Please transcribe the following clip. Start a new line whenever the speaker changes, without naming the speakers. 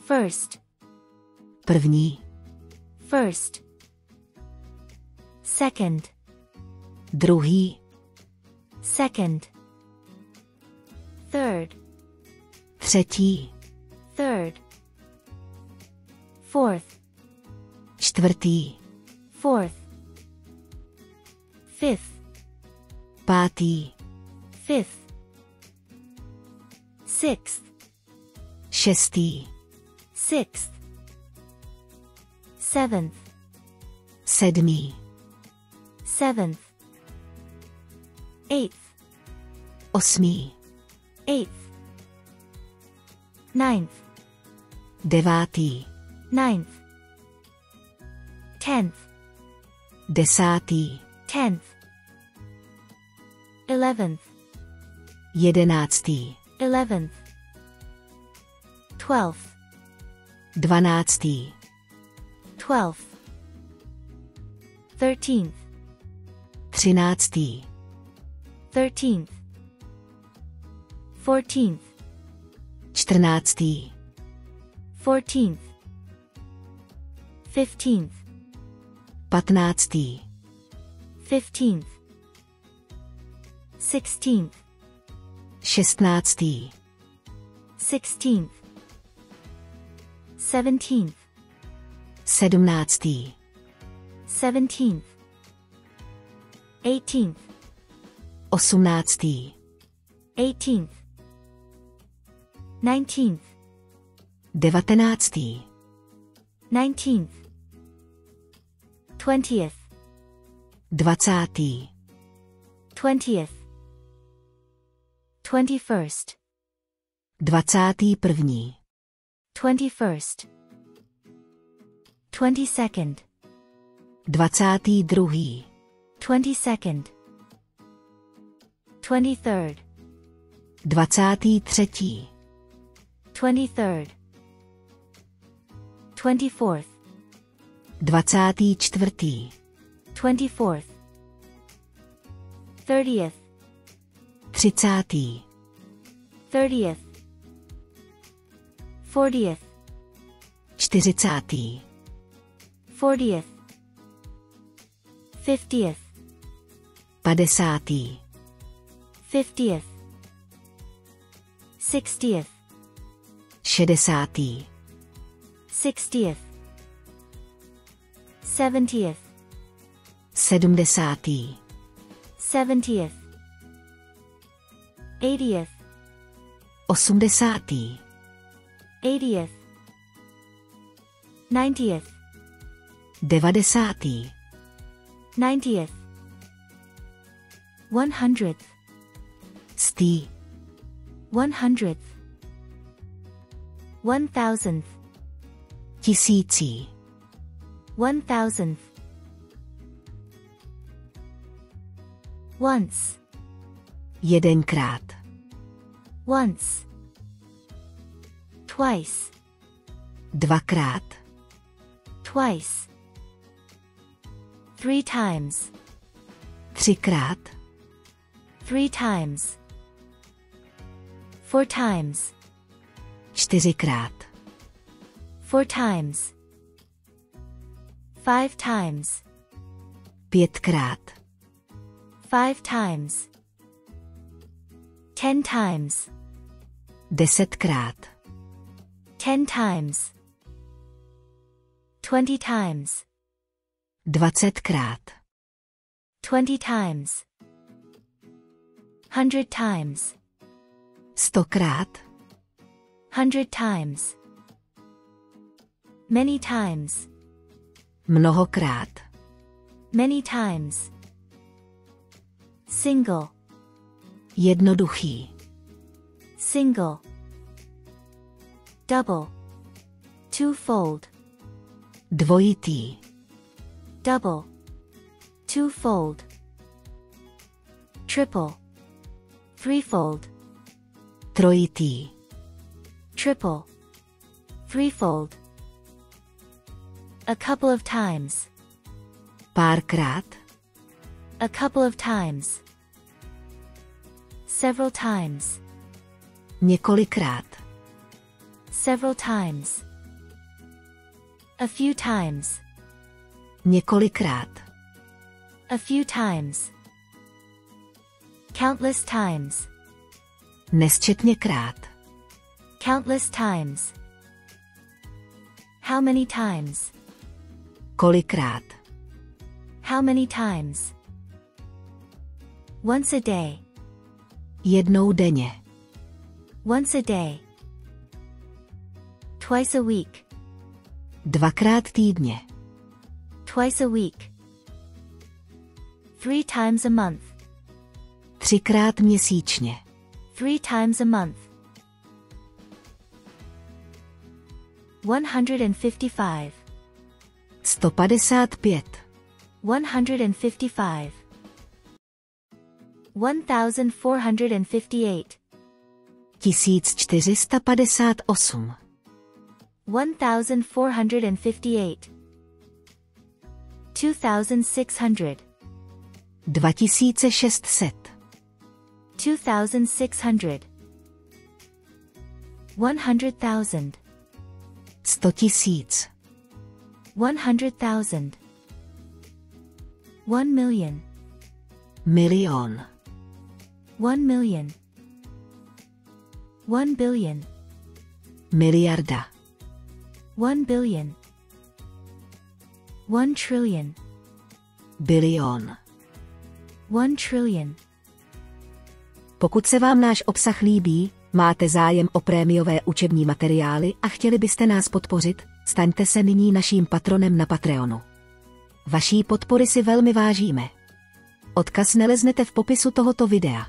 First.
První.
First. Second.
Druhý.
Second. Third.
Třetí.
Third. Fourth.
Čtvrtý.
Fourth. Fifth.
Pátý.
Fifth. Sixth.
Šestý.
Sixth. Seventh.
Sedmý.
Seventh. Eighth.
Osmý.
Eighth. Ninth.
Devátý.
Ninth. Tenth.
Desátý.
Tenth. 11th.
Jedenáctý.
11th. 12th.
Dvanáctý.
12th. 13th.
Třináctý.
13th. 14th.
Čtrnáctý.
14th. 15th.
Patnáctý.
15th. 16th.
Šestnáctý.
16th. 17th.
Sedmnáctý.
17th. 18th.
Osmnáctý.
18th. 19th.
Devatenáctý.
19th. 20th.
Dvacátý.
20th. 21st.
Dvacátý první.
21st. 22nd.
Dvacátý druhý.
22nd. 23rd.
Dvacátý třetí.
23rd. 24th.
Dvacátý čtvrtý.
24th. 30th.
Třicátý.
30th. 40th.
Čtyřicátý.
40th. 50th.
Padesátý.
50th. 60th.
Šedesátý.
60th. 70th.
Sedmdesátý.
70th. 80th.
Osmdesátý.
80th. 90th.
Devadesátý.
90th. 100th.
Stý.
100th. 1000th.
Tisící.
1000th. Once.
Jedenkrát.
Once. Twice.
Dvakrát.
Twice. 3 times.
Třikrát.
3 times. 4 times.
Čtyřikrát.
4 times. 5 times.
Pětkrát.
5 times. 10 times.
Desetkrát.
10 times. 20 times.
Dvacetkrát.
20 times. 100 times.
Stokrát.
100 times. Many times.
Mnohokrát.
Many times. Single.
Jednoduchý.
Single. Double. Twofold.
Dvojitý.
Double. Twofold. Triple. Threefold.
Trojitý.
Triple. Threefold. A couple of times.
Párkrát.
A couple of times. Several times.
Několikrát.
Several times. A few times.
Několikrát.
A few times. Countless times.
Nesčetněkrát.
Countless times. How many times?
Kolikrát.
How many times? Once a day.
Jednou denně.
Once a day. Twice a week.
Dvakrát týdně.
Twice a week. 3 times a month.
Třikrát měsíčně.
3 times a month. 155.
155.
155. 1458.
1458.
1458. 2600.
2600.
2600. 100,000.
100 000.
100,000. 1 million.
Milion.
1 million. 1 billion.
Miliarda.
1 billion. 1 trillion.
Bilion.
1 trillion.
Pokud se vám náš obsah líbí, máte zájem o prémiové učební materiály a chtěli byste nás podpořit, staňte se nyní naším patronem na Patreonu. Vaší podpory si velmi vážíme. Odkaz naleznete v popisu tohoto videa.